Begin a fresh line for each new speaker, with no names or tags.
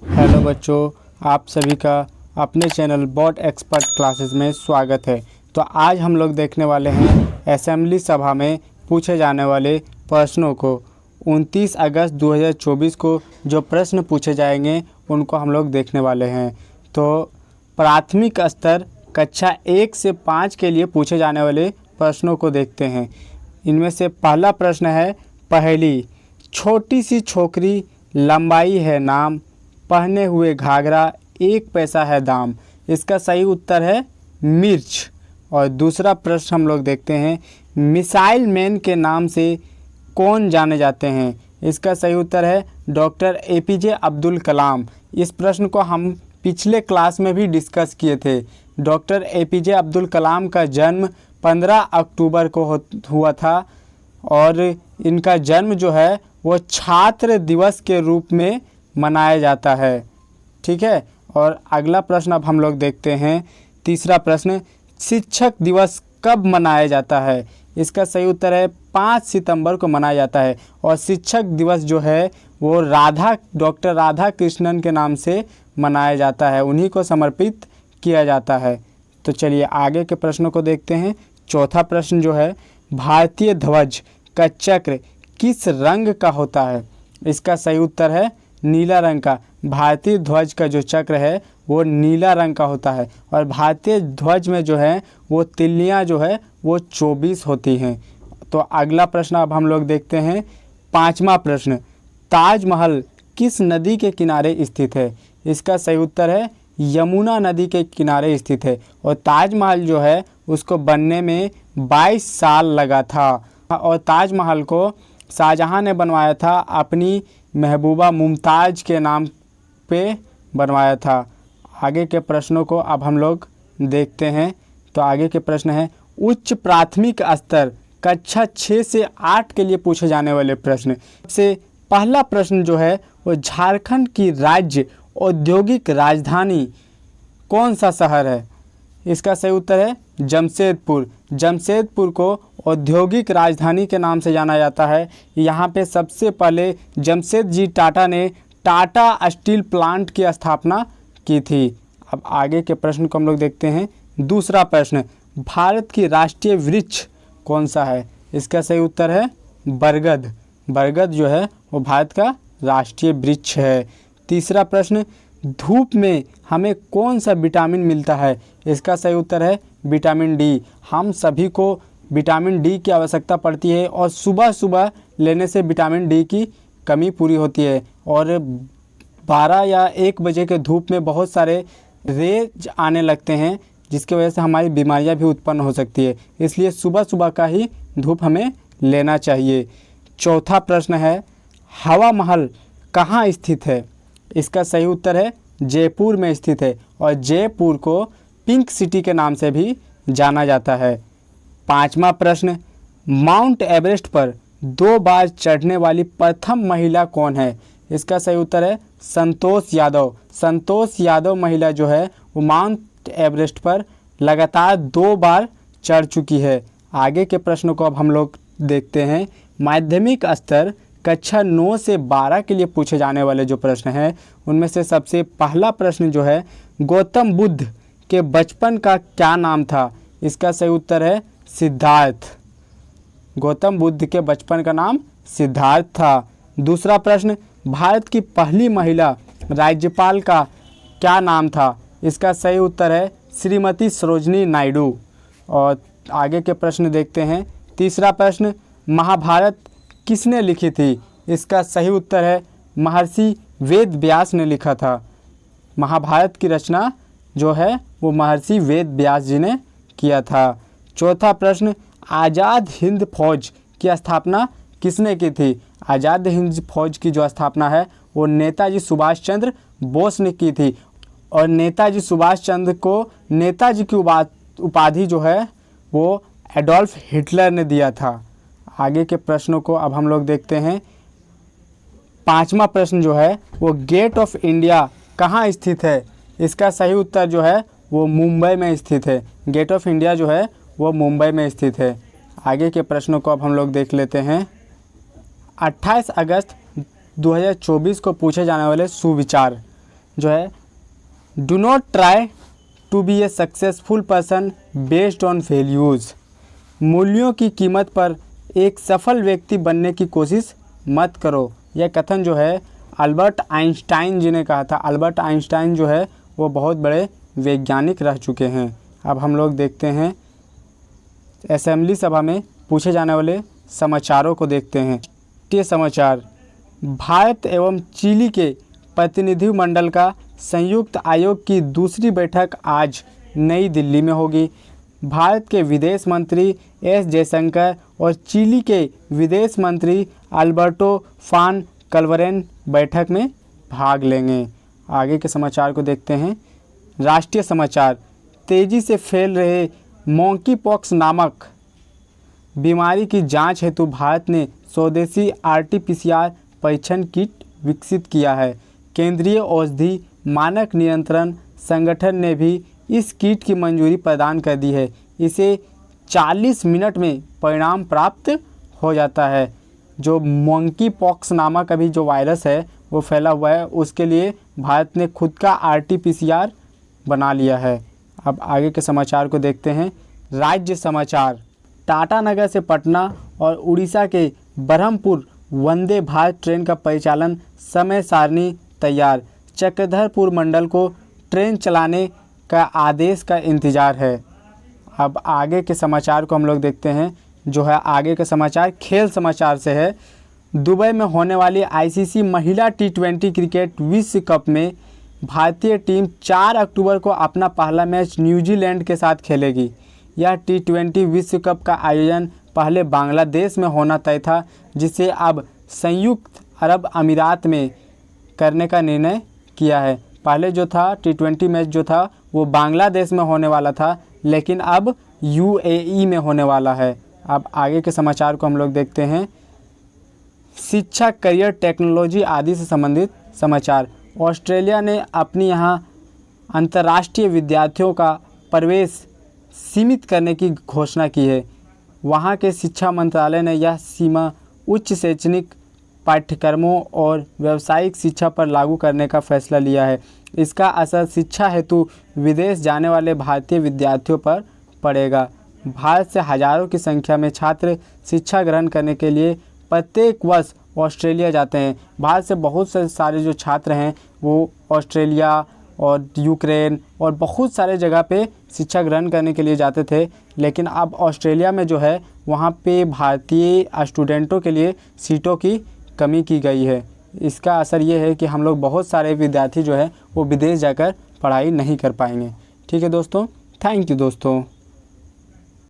Hello बच्चों, आप सभी का अपने चैनल बोर्ड एक्सपर्ट क्लासेस में स्वागत है। तो आज हम लोग देखने वाले हैं असेंबली सभा में पूछे जाने वाले प्रश्नों को। 29 अगस्त 2024 को जो प्रश्न पूछे जाएंगे उनको हम लोग देखने वाले हैं। तो प्राथमिक स्तर कक्षा 1 से 5 के लिए पूछे जाने वाले प्रश्नों को देखते हैं। इनमें से पहला प्रश्न है, पहली छोटी सी छोकरी लंबाई है नाम, पहने हुए घाघरा 1 पैसा है दाम। इसका सही उत्तर है मिर्च। और दूसरा प्रश्न हम लोग देखते हैं, मिसाइल मैन के नाम से कौन जाने जाते हैं। इसका सही उत्तर है डॉक्टर APJ अब्दुल कलाम। इस प्रश्न को हम पिछले क्लास में भी डिस्कस किए थे। डॉक्टर APJ अब्दुल कलाम का जन्म 15 अक्टूबर को हुआ था और इनका जन्म जो है वो छात्र दिवस के रूप में मनाया जाता है। ठीक है। और अगला प्रश्न अब हम लोग देखते हैं, तीसरा प्रश्न, शिक्षक दिवस कब मनाया जाता है। इसका सही उत्तर है 5 सितंबर को मनाया जाता है। और शिक्षक दिवस जो है वो डॉक्टर राधा कृष्णन के नाम से मनाया जाता है, उन्हीं को समर्पित किया जाता है। तो चलिए आगे के प्रश्नों को देखते हैं। चौथा प्रश्न जो है, भारतीय ध्वज का चक्र किस रंग का होता है। इसका सही उत्तर है नीला रंग का। भारतीय ध्वज का जो चक्र है वो नीला रंग का होता है। और भारतीय ध्वज में जो है वो तिल्लियाँ जो है वो 24 होती हैं। तो अगला प्रश्न अब हम लोग देखते हैं, पांचवा प्रश्न, ताजमहल किस नदी के किनारे स्थित है। इसका सही उत्तर है यमुना नदी के किनारे स्थित है। और ताजमहल जो है उसको बनने में 22 साल लगा था। और ताजमहल को शाहजहां ने बनवाया था, अपनी महबूबा मुमताज़ के नाम पे बनवाया था। आगे के प्रश्नों को अब हम लोग देखते हैं। तो आगे के प्रश्न है, उच्च प्राथमिक स्तर कक्षा 6 से 8 के लिए पूछे जाने वाले प्रश्न से पहला प्रश्न जो है वो, झारखंड की राज्य औद्योगिक राजधानी कौन सा शहर है। इसका सही उत्तर है जमशेदपुर। जमशेदपुर को औद्योगिक राजधानी के नाम से जाना जाता है। यहाँ पे सबसे पहले जमशेदजी टाटा ने टाटा स्टील प्लांट की स्थापना की थी। अब आगे के प्रश्न को हम लोग देखते हैं। दूसरा प्रश्न, भारत की राष्ट्रीय वृक्ष कौन सा है। इसका सही उत्तर है बरगद। बरगद जो है वो भारत का राष्ट्रीय वृक्ष है। तीसरा प्रश्न, धूप में हमें कौन सा विटामिन मिलता है। इसका सही उत्तर है विटामिन डी। हम सभी को विटामिन डी की आवश्यकता पड़ती है और सुबह सुबह लेने से विटामिन डी की कमी पूरी होती है। और 12 या 1 बजे के धूप में बहुत सारे रेज आने लगते हैं जिसकी वजह से हमारी बीमारियां भी उत्पन्न हो सकती है। इसलिए सुबह सुबह का ही धूप हमें लेना चाहिए। चौथा प्रश्न है, हवा महल कहाँ स्थित है। इसका सही उत्तर है जयपुर में स्थित है। और जयपुर को पिंक सिटी के नाम से भी जाना जाता है। पांचवा प्रश्न, माउंट एवरेस्ट पर 2 बार चढ़ने वाली प्रथम महिला कौन है। इसका सही उत्तर है संतोष यादव। संतोष यादव महिला जो है वो माउंट एवरेस्ट पर लगातार 2 बार चढ़ चुकी है। आगे के प्रश्नों को अब हम लोग देखते हैं। माध्यमिक स्तर कक्षा 9 से 12 के लिए पूछे जाने वाले जो प्रश्न हैं उनमें से सबसे पहला प्रश्न जो है, गौतम बुद्ध के बचपन का क्या नाम था। इसका सही उत्तर है सिद्धार्थ। गौतम बुद्ध के बचपन का नाम सिद्धार्थ था। दूसरा प्रश्न, भारत की पहली महिला राज्यपाल का क्या नाम था। इसका सही उत्तर है श्रीमती सरोजनी नायडू। और आगे के प्रश्न देखते हैं। तीसरा प्रश्न, महाभारत किसने लिखी थी। इसका सही उत्तर है महर्षि वेद व्यास ने लिखा था। महाभारत की रचना जो है वो महर्षि वेद व्यास जी ने किया था। चौथा प्रश्न, आज़ाद हिंद फौज की स्थापना किसने की थी। आज़ाद हिंद फौज की जो स्थापना है वो नेताजी सुभाष चंद्र बोस ने की थी। और नेताजी सुभाष चंद्र को नेताजी की उपाधि जो है वो एडोल्फ हिटलर ने दिया था। आगे के प्रश्नों को अब हम लोग देखते हैं। पांचवा प्रश्न जो है वो, गेट ऑफ इंडिया कहाँ स्थित है। इसका सही उत्तर जो है वो मुंबई में स्थित है। गेट ऑफ इंडिया जो है वो मुंबई में स्थित है। आगे के प्रश्नों को अब हम लोग देख लेते हैं। 28 अगस्त 2024 को पूछे जाने वाले सुविचार। जो है, do not try to be a successful person based on values. मूल्यों की कीमत पर एक सफल व्यक्ति बनने की कोशिश मत करो। यह कथन जो है अल्बर्ट आइंस्टाइन जी ने कहा था। अल्बर्ट आइंस्टाइन जो है वो बहुत बड़े वैज्ञानिक रह चुके हैं। अब हम लोग देखते हैं असेंबली सभा में पूछे जाने वाले समाचारों को देखते हैं। ये समाचार, भारत एवं चिली के प्रतिनिधिमंडल का संयुक्त आयोग की दूसरी बैठक आज नई दिल्ली में होगी। भारत के विदेश मंत्री एस जयशंकर और चिली के विदेश मंत्री अल्बर्टो फान कल्वरेन बैठक में भाग लेंगे। आगे के समाचार को देखते हैं। राष्ट्रीय समाचार, तेज़ी से फैल रहे मॉन्की पॉक्स नामक बीमारी की जांच हेतु भारत ने स्वदेशी आरटी-पीसीआर परीक्षण किट विकसित किया है। केंद्रीय औषधि मानक नियंत्रण संगठन ने भी इस किट की मंजूरी प्रदान कर दी है। इसे 40 मिनट में परिणाम प्राप्त हो जाता है। जो मॉन्की पॉक्स नामक अभी जो वायरस है वो फैला हुआ है, उसके लिए भारत ने खुद का आरटी-पीसीआर बना लिया है। अब आगे के समाचार को देखते हैं। राज्य समाचार, टाटानगर से पटना और उड़ीसा के बरहमपुर वंदे भारत ट्रेन का परिचालन समय सारणी तैयार। चक्रधरपुर मंडल को ट्रेन चलाने का आदेश का इंतज़ार है। अब आगे के समाचार को हम लोग देखते हैं। जो है आगे के समाचार खेल समाचार से है। दुबई में होने वाली आईसीसी महिला टी20 क्रिकेट विश्व कप में भारतीय टीम 4 अक्टूबर को अपना पहला मैच न्यूजीलैंड के साथ खेलेगी। यह टी20 विश्व कप का आयोजन पहले बांग्लादेश में होना तय था, जिसे अब संयुक्त अरब अमीरात में करने का निर्णय किया है। पहले जो था टी20 मैच जो था वो बांग्लादेश में होने वाला था, लेकिन अब यूएई में होने वाला है। अब आगे के समाचार को हम लोग देखते हैं। शिक्षा, करियर, टेक्नोलॉजी आदि से संबंधित समाचार। ऑस्ट्रेलिया ने अपनी यहाँ अंतर्राष्ट्रीय विद्यार्थियों का प्रवेश सीमित करने की घोषणा की है। वहाँ के शिक्षा मंत्रालय ने यह सीमा उच्च शैक्षणिक पाठ्यक्रमों और व्यावसायिक शिक्षा पर लागू करने का फैसला लिया है। इसका असर शिक्षा हेतु विदेश जाने वाले भारतीय विद्यार्थियों पर पड़ेगा। भारत से हज़ारों की संख्या में छात्र शिक्षा ग्रहण करने के लिए प्रत्येक वर्ष ऑस्ट्रेलिया जाते हैं। भारत से बहुत से सारे जो छात्र हैं वो ऑस्ट्रेलिया और यूक्रेन और बहुत सारे जगह पे शिक्षा ग्रहण करने के लिए जाते थे, लेकिन अब ऑस्ट्रेलिया में जो है वहाँ पे भारतीय स्टूडेंटों के लिए सीटों की कमी की गई है। इसका असर ये है कि हम लोग बहुत सारे विद्यार्थी जो है वो विदेश जाकर पढ़ाई नहीं कर पाएंगे। ठीक है दोस्तों, थैंक यू दोस्तों।